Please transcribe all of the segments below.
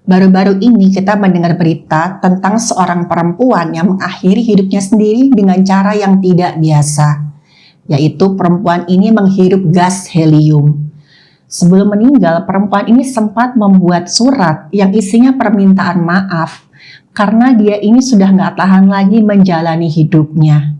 Baru-baru ini kita mendengar berita tentang seorang perempuan yang mengakhiri hidupnya sendiri dengan cara yang tidak biasa, yaitu perempuan ini menghirup gas helium. Sebelum meninggal, perempuan ini sempat membuat surat yang isinya permintaan maaf karena dia ini sudah nggak tahan lagi menjalani hidupnya.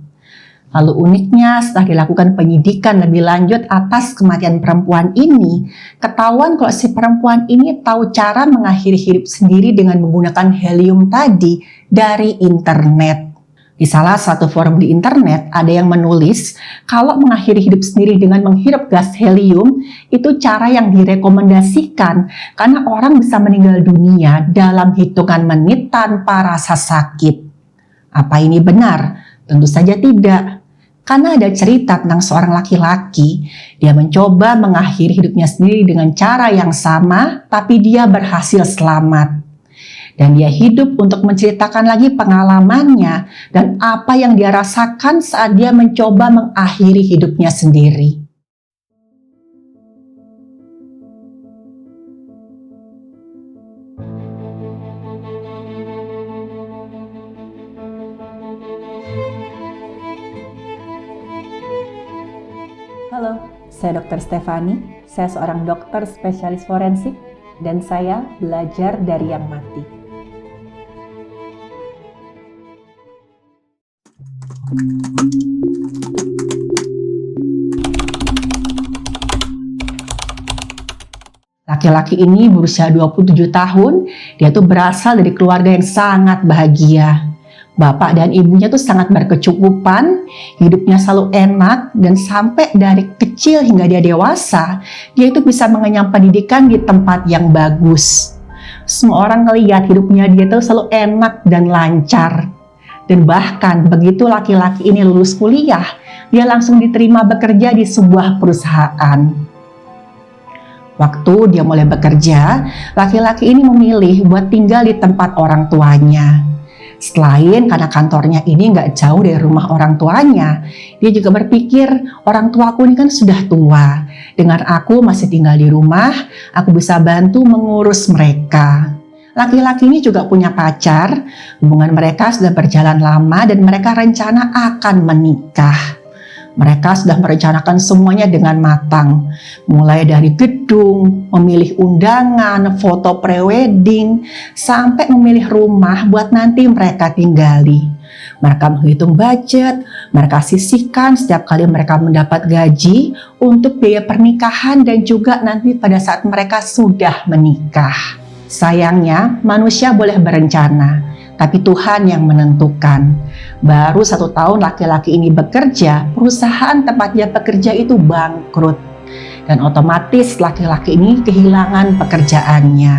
Lalu uniknya setelah dilakukan penyidikan lebih lanjut atas kematian perempuan ini, ketahuan kalau si perempuan ini tahu cara mengakhiri hidup sendiri dengan menggunakan helium tadi dari internet. Di salah satu forum di internet ada yang menulis kalau mengakhiri hidup sendiri dengan menghirup gas helium itu cara yang direkomendasikan karena orang bisa meninggal dunia dalam hitungan menit tanpa rasa sakit. Apa ini benar? Tentu saja tidak. Karena ada cerita tentang seorang laki-laki, dia mencoba mengakhiri hidupnya sendiri dengan cara yang sama, tapi dia berhasil selamat. Dan dia hidup untuk menceritakan lagi pengalamannya dan apa yang dia rasakan saat dia mencoba mengakhiri hidupnya sendiri. Halo, saya Dr. Stefani. Saya seorang dokter spesialis forensik dan saya belajar dari yang mati. Laki-laki ini berusia 27 tahun, dia tuh berasal dari keluarga yang sangat bahagia. Bapak dan ibunya tuh sangat berkecukupan, hidupnya selalu enak, dan sampai dari kecil hingga dia dewasa, dia itu bisa mengenyam pendidikan di tempat yang bagus. Semua orang ngelihat hidupnya dia tuh selalu enak dan lancar. Dan bahkan begitu laki-laki ini lulus kuliah, dia langsung diterima bekerja di sebuah perusahaan. Waktu dia mulai bekerja, laki-laki ini memilih buat tinggal di tempat orang tuanya. Selain karena kantornya ini nggak jauh dari rumah orang tuanya, dia juga berpikir orang tuaku ini kan sudah tua. Dengan aku masih tinggal di rumah, aku bisa bantu mengurus mereka. Laki-laki ini juga punya pacar, hubungan mereka sudah berjalan lama dan mereka rencana akan menikah. Mereka sudah merencanakan semuanya dengan matang, mulai dari gedung, memilih undangan, foto prewedding, sampai memilih rumah buat nanti mereka tinggali. Mereka menghitung budget, mereka sisihkan setiap kali mereka mendapat gaji untuk biaya pernikahan dan juga nanti pada saat mereka sudah menikah. Sayangnya, manusia boleh berencana, tapi Tuhan yang menentukan. Baru 1 tahun laki-laki ini bekerja, perusahaan tempat dia bekerja itu bangkrut. Dan otomatis laki-laki ini kehilangan pekerjaannya.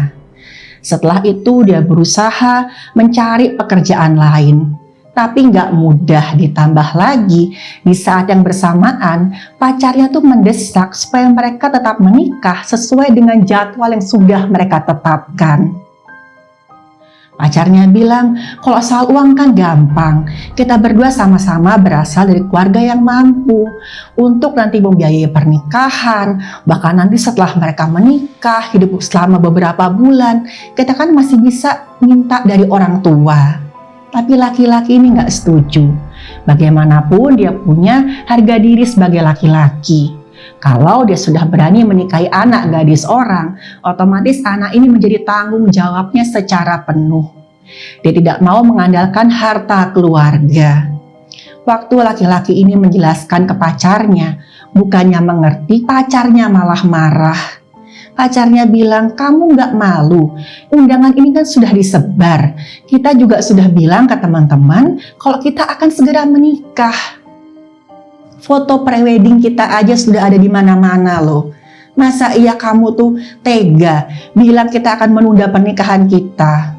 Setelah itu dia berusaha mencari pekerjaan lain. Tapi nggak mudah, ditambah lagi di saat yang bersamaan pacarnya tuh mendesak supaya mereka tetap menikah sesuai dengan jadwal yang sudah mereka tetapkan. Pacarnya bilang, kalau soal uang kan gampang, kita berdua sama-sama berasal dari keluarga yang mampu untuk nanti membiayai pernikahan, bahkan nanti setelah mereka menikah, hidup selama beberapa bulan, kita kan masih bisa minta dari orang tua. Tapi laki-laki ini nggak setuju. Bagaimanapun dia punya harga diri sebagai laki-laki. Kalau dia sudah berani menikahi anak gadis orang, otomatis anak ini menjadi tanggung jawabnya secara penuh. Dia tidak mau mengandalkan harta keluarga. Waktu laki-laki ini menjelaskan ke pacarnya, bukannya mengerti, pacarnya malah marah. Pacarnya bilang, kamu nggak malu? Undangan ini kan sudah disebar. Kita juga sudah bilang ke teman-teman kalau kita akan segera menikah. Foto prewedding kita aja sudah ada di mana-mana loh. Masa iya kamu tuh tega bilang kita akan menunda pernikahan kita?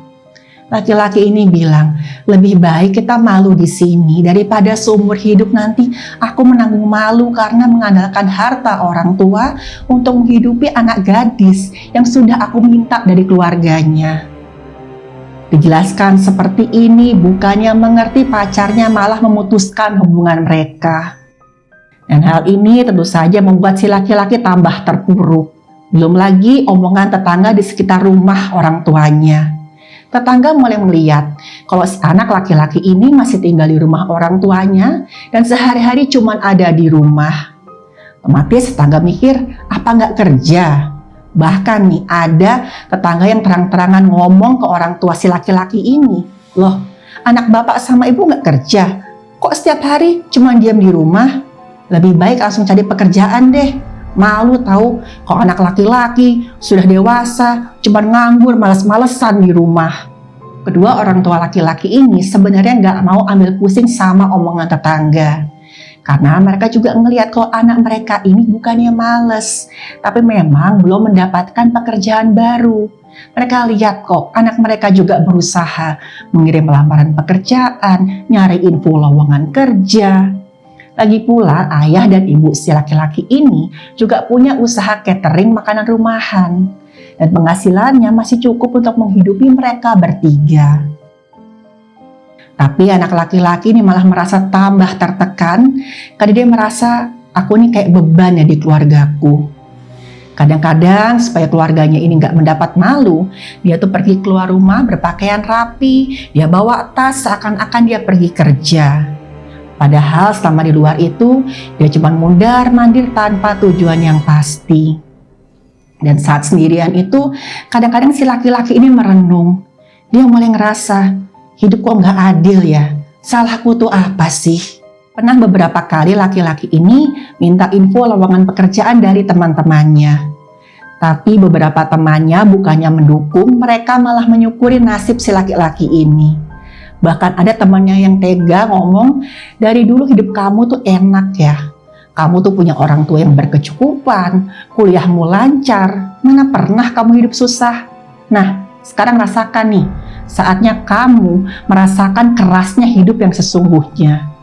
Laki-laki ini bilang, lebih baik kita malu di sini daripada seumur hidup nanti aku menanggung malu karena mengandalkan harta orang tua untuk menghidupi anak gadis yang sudah aku minta dari keluarganya. Dijelaskan seperti ini, bukannya mengerti, pacarnya malah memutuskan hubungan mereka. Dan hal ini tentu saja membuat si laki-laki tambah terpuruk. Belum lagi omongan tetangga di sekitar rumah orang tuanya. Tetangga mulai melihat kalau si anak laki-laki ini masih tinggal di rumah orang tuanya dan sehari-hari cuma ada di rumah. Otomatis tetangga mikir, apa nggak kerja? Bahkan nih ada tetangga yang terang-terangan ngomong ke orang tua si laki-laki ini, loh anak bapak sama ibu nggak kerja? Kok setiap hari cuma diam di rumah? Lebih baik langsung cari pekerjaan deh. Malu tahu kok anak laki-laki sudah dewasa cuma nganggur malas-malesan di rumah. Kedua orang tua laki-laki ini sebenarnya nggak mau ambil pusing sama omongan tetangga. Karena mereka juga ngelihat kalau anak mereka ini bukannya males, tapi memang belum mendapatkan pekerjaan baru. Mereka lihat kok anak mereka juga berusaha mengirim lamaran pekerjaan, nyari info lowongan kerja. Lagi pula ayah dan ibu si laki-laki ini juga punya usaha catering makanan rumahan. Dan penghasilannya masih cukup untuk menghidupi mereka bertiga. Tapi anak laki-laki ini malah merasa tambah tertekan karena dia merasa aku nih kayak beban ya di keluargaku. Kadang-kadang supaya keluarganya ini nggak mendapat malu, dia tuh pergi keluar rumah berpakaian rapi, dia bawa tas seakan-akan dia pergi kerja. Padahal selama di luar itu, dia cuma mundar-mandir tanpa tujuan yang pasti. Dan saat sendirian itu, kadang-kadang si laki-laki ini merenung. Dia mulai ngerasa, hidup kok nggak adil ya? Salahku tuh apa sih? Pernah beberapa kali laki-laki ini minta info lowongan pekerjaan dari teman-temannya. Tapi beberapa temannya bukannya mendukung, mereka malah menyukuri nasib si laki-laki ini. Bahkan ada temannya yang tega ngomong, dari dulu hidup kamu tuh enak ya. Kamu tuh punya orang tua yang berkecukupan, kuliahmu lancar, mana pernah kamu hidup susah. Nah, sekarang rasakan nih, saatnya kamu merasakan kerasnya hidup yang sesungguhnya.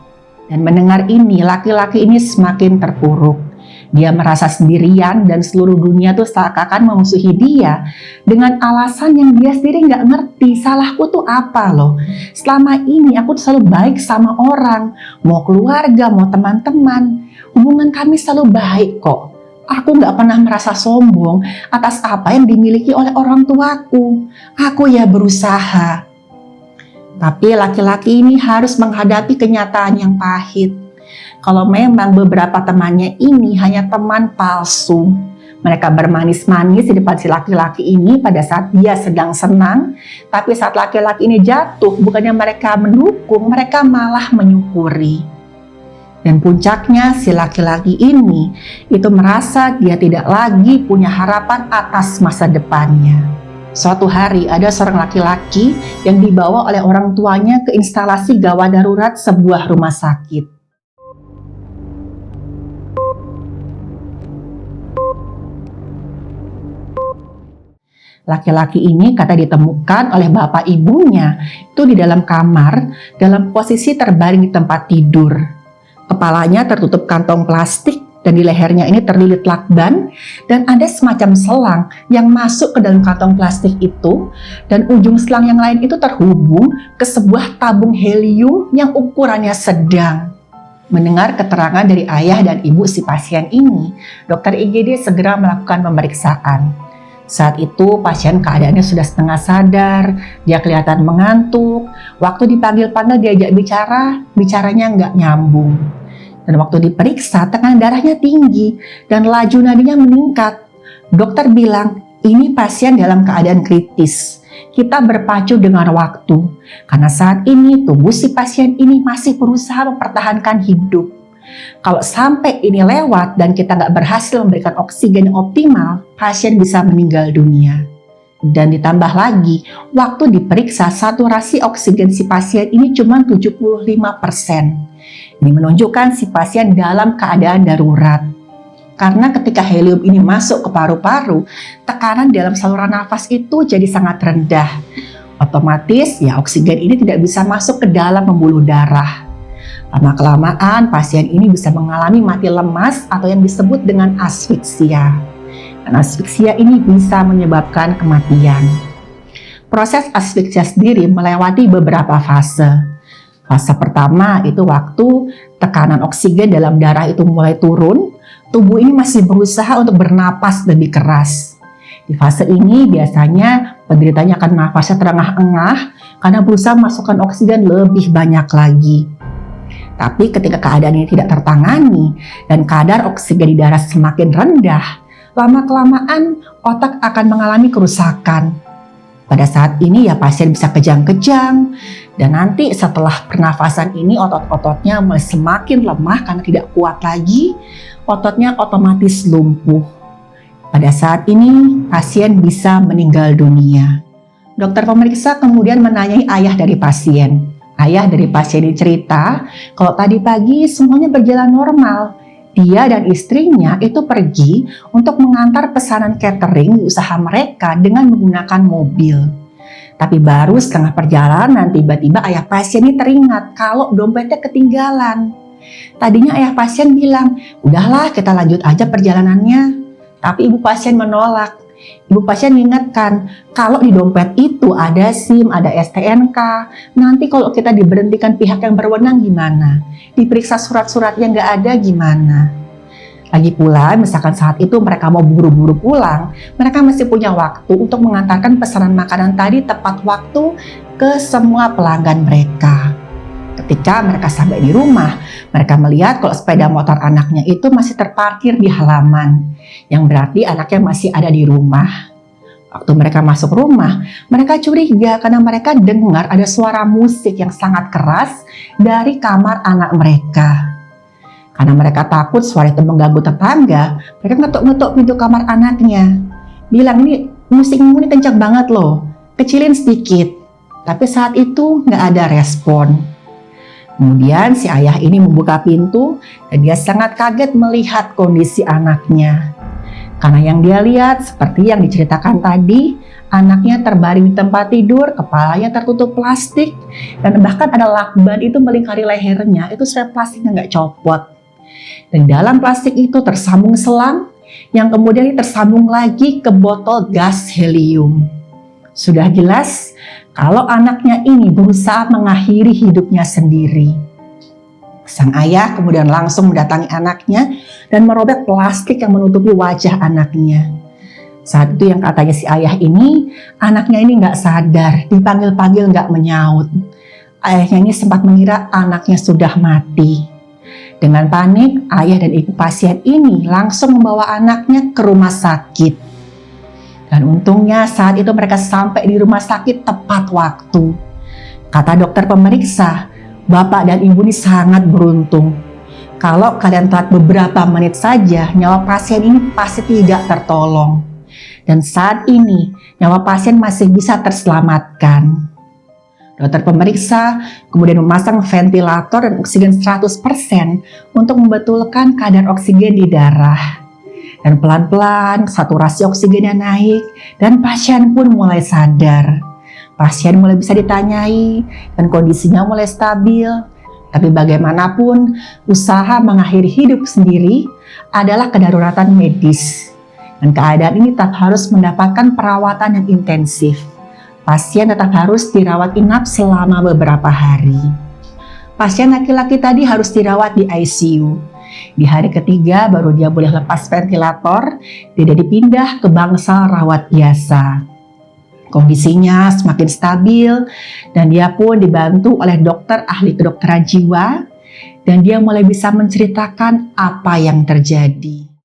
Dan mendengar ini, laki-laki ini semakin terpuruk. Dia merasa sendirian dan seluruh dunia tuh seakan memusuhi dia dengan alasan yang dia sendiri nggak ngerti salahku tuh apa loh. Selama ini aku tuh selalu baik sama orang, mau keluarga, mau teman-teman. Hubungan kami selalu baik kok. Aku nggak pernah merasa sombong atas apa yang dimiliki oleh orang tuaku. Aku ya berusaha. Tapi laki-laki ini harus menghadapi kenyataan yang pahit. Kalau memang beberapa temannya ini hanya teman palsu. Mereka bermanis-manis di depan si laki-laki ini pada saat dia sedang senang. Tapi saat laki-laki ini jatuh, bukannya mereka mendukung, mereka malah menyukuri. Dan puncaknya si laki-laki ini itu merasa dia tidak lagi punya harapan atas masa depannya. Suatu hari ada seorang laki-laki yang dibawa oleh orang tuanya ke instalasi gawat darurat sebuah rumah sakit. Laki-laki ini kata ditemukan oleh bapak ibunya itu di dalam kamar dalam posisi terbaring di tempat tidur. Kepalanya tertutup kantong plastik dan di lehernya ini terlilit lakban dan ada semacam selang yang masuk ke dalam kantong plastik itu dan ujung selang yang lain itu terhubung ke sebuah tabung helium yang ukurannya sedang. Mendengar keterangan dari ayah dan ibu si pasien ini, dokter IGD segera melakukan pemeriksaan. Saat itu pasien keadaannya sudah setengah sadar, dia kelihatan mengantuk. Waktu dipanggil-panggil diajak bicara, bicaranya nggak nyambung. Dan waktu diperiksa tekanan darahnya tinggi dan laju nadinya meningkat. Dokter bilang, ini pasien dalam keadaan kritis. Kita berpacu dengan waktu, karena saat ini tubuh si pasien ini masih berusaha mempertahankan hidup. Kalau sampai ini lewat dan kita nggak berhasil memberikan oksigen yang optimal, pasien bisa meninggal dunia. Dan ditambah lagi, waktu diperiksa saturasi oksigen si pasien ini cuma 75%. Ini menunjukkan si pasien dalam keadaan darurat. Karena ketika helium ini masuk ke paru-paru, tekanan dalam saluran nafas itu jadi sangat rendah. Otomatis ya oksigen ini tidak bisa masuk ke dalam pembuluh darah. Lama-kelamaan pasien ini bisa mengalami mati lemas atau yang disebut dengan asfiksia. Dan asfiksia ini bisa menyebabkan kematian. Proses asfiksia sendiri melewati beberapa fase. Fase pertama itu waktu tekanan oksigen dalam darah itu mulai turun. tubuh ini masih berusaha untuk bernapas lebih keras. Di fase ini biasanya penderitanya akan nafasnya terengah-engah karena berusaha memasukkan oksigen lebih banyak lagi. Tapi ketika keadaan ini tidak tertangani dan kadar oksigen di darah semakin rendah, lama-kelamaan otak akan mengalami kerusakan. Pada saat ini ya pasien bisa kejang-kejang, dan nanti setelah pernafasan ini otot-ototnya mulai semakin lemah karena tidak kuat lagi, ototnya otomatis lumpuh. Pada saat ini pasien bisa meninggal dunia. Dokter pemeriksa kemudian menanyai ayah dari pasien. Ayah dari pasien ini cerita kalau tadi pagi semuanya berjalan normal. Dia dan istrinya itu pergi untuk mengantar pesanan catering di usaha mereka dengan menggunakan mobil. Tapi baru setengah perjalanan tiba-tiba ayah pasien ini teringat kalau dompetnya ketinggalan. Tadinya ayah pasien bilang, udahlah kita lanjut aja perjalanannya. Tapi ibu pasien menolak. Ibu pasien mengingatkan kalau di dompet itu ada SIM, ada STNK. Nanti kalau kita diberhentikan pihak yang berwenang gimana? Diperiksa surat-suratnya nggak ada gimana? Lagi pula misalkan saat itu mereka mau buru-buru pulang, mereka masih punya waktu untuk mengantarkan pesanan makanan tadi tepat waktu ke semua pelanggan mereka. Ketika mereka sampai di rumah, mereka melihat kalau sepeda motor anaknya itu masih terparkir di halaman, yang berarti anaknya masih ada di rumah. Waktu mereka masuk rumah, mereka curiga karena mereka dengar ada suara musik yang sangat keras dari kamar anak mereka. Karena mereka takut suara itu mengganggu tetangga, mereka ngetuk-ngetuk pintu kamar anaknya. Bilang, ini musikmu ini kencang banget loh, kecilin sedikit. Tapi saat itu nggak ada respon. Kemudian si ayah ini membuka pintu dan dia sangat kaget melihat kondisi anaknya. Karena yang dia lihat seperti yang diceritakan tadi, anaknya terbaring di tempat tidur, kepalanya tertutup plastik, dan bahkan ada lakban itu melingkari lehernya, itu sudah plastiknya nggak copot. Dan dalam plastik itu tersambung selang, yang kemudian tersambung lagi ke botol gas helium. Sudah jelas kalau anaknya ini berusaha mengakhiri hidupnya sendiri. Sang ayah kemudian langsung mendatangi anaknya dan merobek plastik yang menutupi wajah anaknya. Saat itu yang katanya si ayah ini, anaknya ini nggak sadar, dipanggil-panggil nggak menyaut. Ayahnya ini sempat mengira anaknya sudah mati. Dengan panik, ayah dan ibu pasien ini langsung membawa anaknya ke rumah sakit. Dan untungnya saat itu mereka sampai di rumah sakit tepat waktu. Kata dokter pemeriksa, bapak dan ibu ini sangat beruntung. Kalau kalian telat beberapa menit saja, nyawa pasien ini pasti tidak tertolong. Dan saat ini, nyawa pasien masih bisa terselamatkan. Dokter pemeriksa kemudian memasang ventilator dan oksigen 100% untuk membetulkan kadar oksigen di darah. Dan pelan-pelan saturasi oksigennya naik dan pasien pun mulai sadar. Pasien mulai bisa ditanyai dan kondisinya mulai stabil. Tapi bagaimanapun usaha mengakhiri hidup sendiri adalah kedaruratan medis. Dan keadaan ini tetap harus mendapatkan perawatan yang intensif. Pasien tetap harus dirawat inap selama beberapa hari. Pasien laki-laki tadi harus dirawat di ICU. Di hari ketiga baru dia boleh lepas ventilator, dia dipindah ke bangsal rawat biasa. Kondisinya semakin stabil dan dia pun dibantu oleh dokter ahli kedokteran jiwa dan dia mulai bisa menceritakan apa yang terjadi.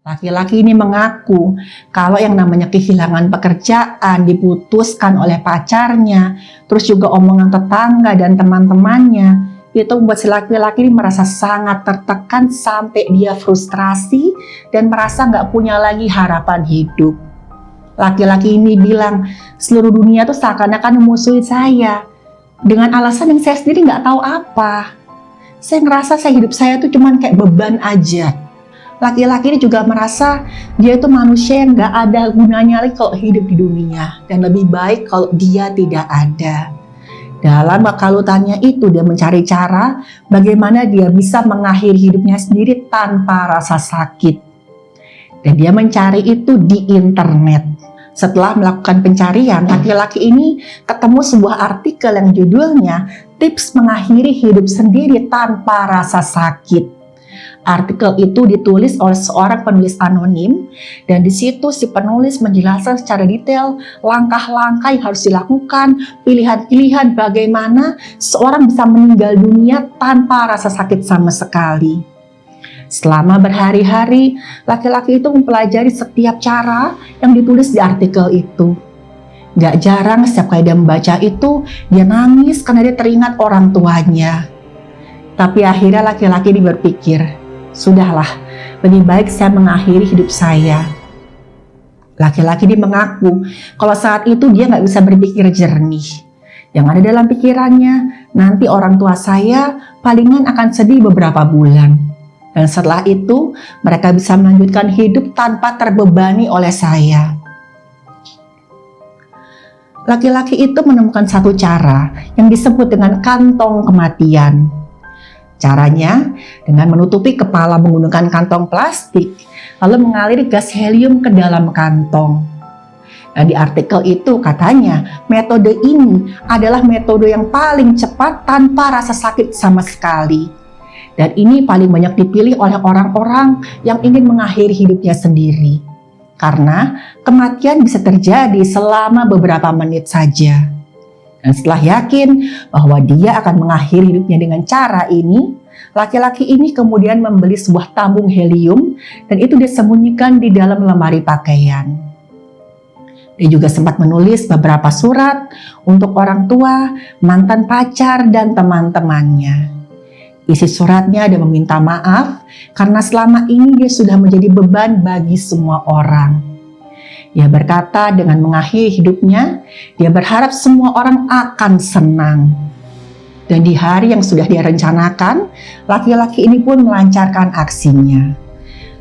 Laki-laki ini mengaku kalau yang namanya kehilangan pekerjaan, diputuskan oleh pacarnya, terus juga omongan tetangga dan teman-temannya, itu membuat si laki-laki ini merasa sangat tertekan sampai dia frustrasi dan merasa nggak punya lagi harapan hidup. Laki-laki ini bilang, seluruh dunia tuh seakan-akan memusuhi saya dengan alasan yang saya sendiri nggak tahu apa. Saya ngerasa hidup saya tuh cuman kayak beban aja. Laki-laki ini juga merasa dia itu manusia yang gak ada gunanya lagi kalau hidup di dunia. Dan lebih baik kalau dia tidak ada. Dalam kekalutannya itu dia mencari cara bagaimana dia bisa mengakhiri hidupnya sendiri tanpa rasa sakit. Dan dia mencari itu di internet. Setelah melakukan pencarian, laki-laki ini ketemu sebuah artikel yang judulnya Tips Mengakhiri Hidup Sendiri Tanpa Rasa Sakit. Artikel itu ditulis oleh seorang penulis anonim, dan di situ si penulis menjelaskan secara detail langkah-langkah yang harus dilakukan, pilihan-pilihan bagaimana seorang bisa meninggal dunia tanpa rasa sakit sama sekali. Selama berhari-hari, laki-laki itu mempelajari setiap cara yang ditulis di artikel itu. Gak jarang setiap kali dia membaca itu, dia nangis karena dia teringat orang tuanya. Tapi akhirnya laki-laki ini berpikir, sudahlah, lebih baik saya mengakhiri hidup saya. Laki-laki ini mengaku kalau saat itu dia gak bisa berpikir jernih. Yang ada dalam pikirannya, nanti orang tua saya palingan akan sedih beberapa bulan. Dan setelah itu, mereka bisa melanjutkan hidup tanpa terbebani oleh saya. Laki-laki itu menemukan satu cara yang disebut dengan kantong kematian. Caranya dengan menutupi kepala menggunakan kantong plastik, lalu mengalir gas helium ke dalam kantong. Nah, di artikel itu katanya metode ini adalah metode yang paling cepat tanpa rasa sakit sama sekali. Dan ini paling banyak dipilih oleh orang-orang yang ingin mengakhiri hidupnya sendiri. Karena kematian bisa terjadi selama beberapa menit saja. Dan setelah yakin bahwa dia akan mengakhiri hidupnya dengan cara ini, laki-laki ini kemudian membeli sebuah tabung helium dan itu disembunyikan di dalam lemari pakaian. Dia juga sempat menulis beberapa surat untuk orang tua, mantan pacar, dan teman-temannya. Isi suratnya dia meminta maaf karena selama ini dia sudah menjadi beban bagi semua orang. Dia berkata dengan mengakhiri hidupnya, dia berharap semua orang akan senang. Dan di hari yang sudah dia rencanakan, laki-laki ini pun melancarkan aksinya.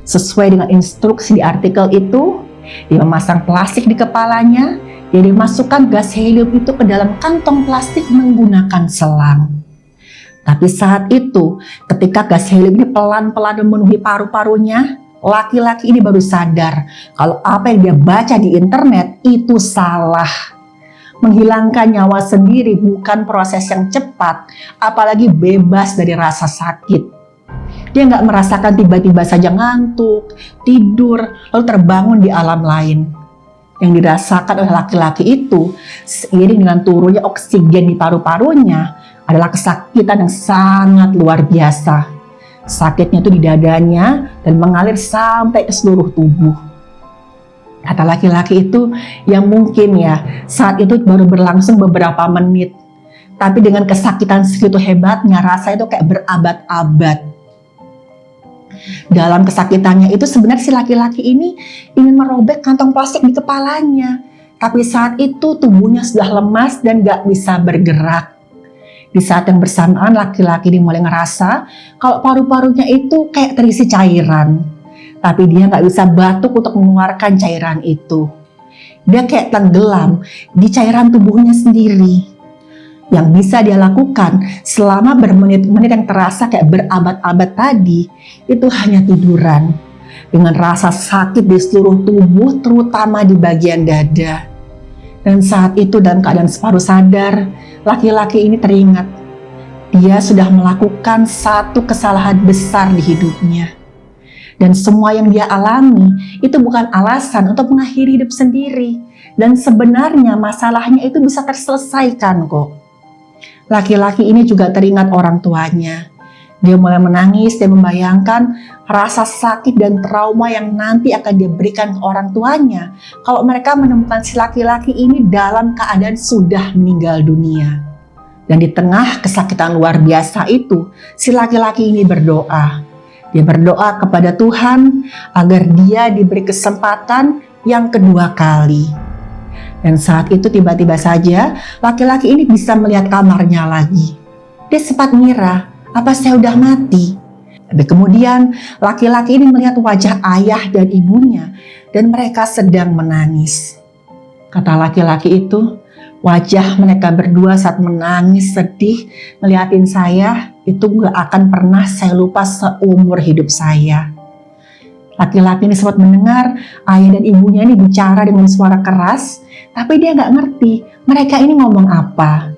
Sesuai dengan instruksi di artikel itu, dia memasang plastik di kepalanya, dia dimasukkan gas helium itu ke dalam kantong plastik menggunakan selang. Tapi saat itu, ketika gas helium ini pelan-pelan memenuhi paru-parunya, laki-laki ini baru sadar kalau apa yang dia baca di internet itu salah. Menghilangkan nyawa sendiri bukan proses yang cepat, apalagi bebas dari rasa sakit. Dia nggak merasakan tiba-tiba saja ngantuk, tidur, lalu terbangun di alam lain. Yang dirasakan oleh laki-laki itu, seiring dengan turunnya oksigen di paru-parunya, adalah kesakitan yang sangat luar biasa. Sakitnya itu di dadanya dan mengalir sampai ke seluruh tubuh. Kata laki-laki itu yang mungkin ya saat itu baru berlangsung beberapa menit. Tapi dengan kesakitan segitu hebatnya, rasa itu kayak berabad-abad. Dalam kesakitannya itu sebenarnya si laki-laki ini ingin merobek kantong plastik di kepalanya. Tapi saat itu tubuhnya sudah lemas dan gak bisa bergerak. Di saat yang bersamaan laki-laki ini mulai ngerasa kalau paru-parunya itu kayak terisi cairan. Tapi dia gak bisa batuk untuk mengeluarkan cairan itu. Dia kayak tenggelam di cairan tubuhnya sendiri. Yang bisa dia lakukan selama bermenit-menit yang terasa kayak berabad-abad tadi, itu hanya tiduran. Dengan rasa sakit di seluruh tubuh, terutama di bagian dada. Dan saat itu dalam keadaan separuh sadar, laki-laki ini teringat dia sudah melakukan satu kesalahan besar di hidupnya. Dan semua yang dia alami itu bukan alasan untuk mengakhiri hidup sendiri. Dan sebenarnya masalahnya itu bisa terselesaikan kok. Laki-laki ini juga teringat orang tuanya. Dia mulai menangis dan membayangkan rasa sakit dan trauma yang nanti akan dia berikan ke orang tuanya kalau mereka menemukan si laki-laki ini dalam keadaan sudah meninggal dunia. Dan di tengah kesakitan luar biasa itu, si laki-laki ini berdoa. Dia berdoa kepada Tuhan agar dia diberi kesempatan yang kedua kali. Dan saat itu tiba-tiba saja laki-laki ini bisa melihat kamarnya lagi. Dia sempat mengira, apa saya udah mati? Tapi kemudian laki-laki ini melihat wajah ayah dan ibunya dan mereka sedang menangis. Kata laki-laki itu, wajah mereka berdua saat menangis sedih ngeliatin saya itu gak akan pernah saya lupa seumur hidup saya. Laki-laki ini sempat mendengar ayah dan ibunya ini bicara dengan suara keras, tapi dia nggak ngerti mereka ini ngomong apa.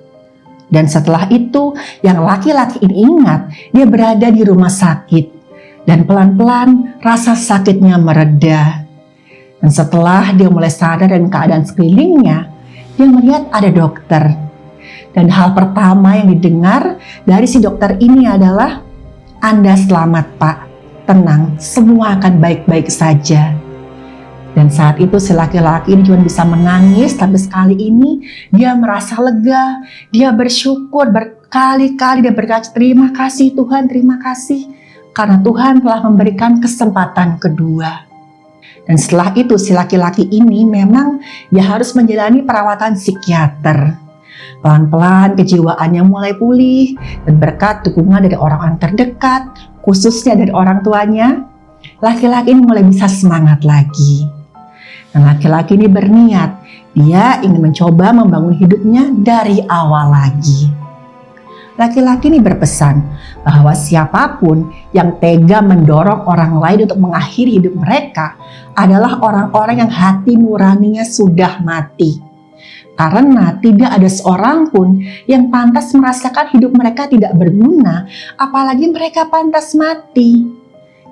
Dan setelah itu, yang laki-laki ini ingat, dia berada di rumah sakit. Dan pelan-pelan rasa sakitnya mereda. Dan setelah dia mulai sadar dan keadaan sekelilingnya, dia melihat ada dokter. Dan hal pertama yang didengar dari si dokter ini adalah, "Anda selamat, Pak. Tenang, semua akan baik-baik saja." Dan saat itu si laki-laki ini cuma bisa menangis, tapi sekali ini dia merasa lega, dia bersyukur berkali-kali, dia berkata, "Terima kasih Tuhan, terima kasih." Karena Tuhan telah memberikan kesempatan kedua. Dan setelah itu si laki-laki ini memang dia harus menjalani perawatan psikiater. Pelan-pelan kejiwaannya mulai pulih dan berkat dukungan dari orang-orang terdekat, khususnya dari orang tuanya, laki-laki ini mulai bisa semangat lagi. Dan laki-laki ini berniat, dia ingin mencoba membangun hidupnya dari awal lagi. Laki-laki ini berpesan bahwa siapapun yang tega mendorong orang lain untuk mengakhiri hidup mereka adalah orang-orang yang hati nuraninya sudah mati. Karena tidak ada seorang pun yang pantas merasakan hidup mereka tidak berguna, apalagi mereka pantas mati.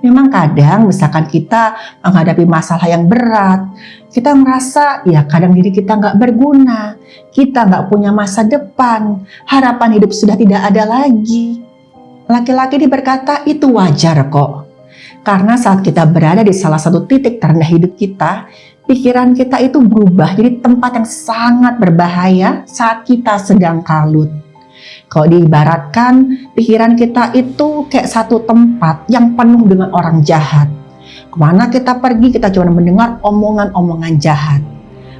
Memang kadang misalkan kita menghadapi masalah yang berat, kita merasa ya kadang diri kita nggak berguna, kita nggak punya masa depan, harapan hidup sudah tidak ada lagi. Laki-laki ini berkata itu wajar kok. Karena saat kita berada di salah satu titik terendah hidup kita, pikiran kita itu berubah jadi tempat yang sangat berbahaya saat kita sedang kalut. Kalau diibaratkan, pikiran kita itu kayak satu tempat yang penuh dengan orang jahat. Kemana kita pergi, kita cuma mendengar omongan-omongan jahat.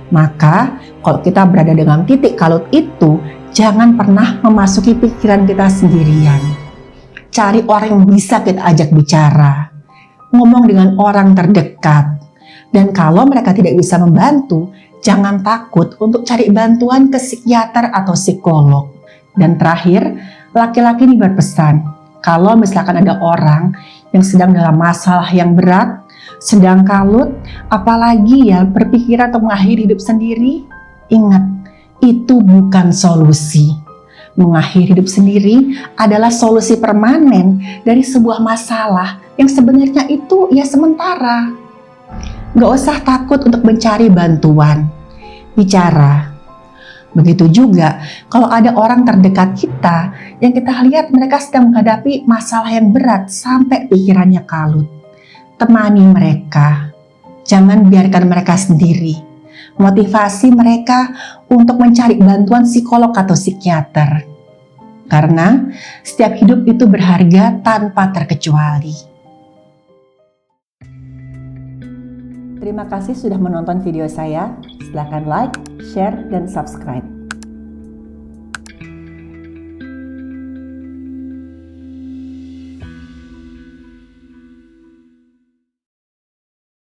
Maka, kalau kita berada dengan titik kalut itu, jangan pernah memasuki pikiran kita sendirian. Cari orang yang bisa kita ajak bicara. Ngomong dengan orang terdekat. Dan kalau mereka tidak bisa membantu, jangan takut untuk cari bantuan ke psikiater atau psikolog. Dan terakhir, laki-laki ini berpesan, kalau misalkan ada orang yang sedang dalam masalah yang berat, sedang kalut, apalagi ya berpikiran untuk mengakhiri hidup sendiri, ingat, itu bukan solusi. Mengakhiri hidup sendiri adalah solusi permanen dari sebuah masalah yang sebenarnya itu ya sementara. Gak usah takut untuk mencari bantuan, bicara. Begitu juga kalau ada orang terdekat kita yang kita lihat mereka sedang menghadapi masalah yang berat sampai pikirannya kalut. Temani mereka, jangan biarkan mereka sendiri. Motivasi mereka untuk mencari bantuan psikolog atau psikiater. Karena setiap hidup itu berharga tanpa terkecuali. Terima kasih sudah menonton video saya. Silakan like, share, dan subscribe.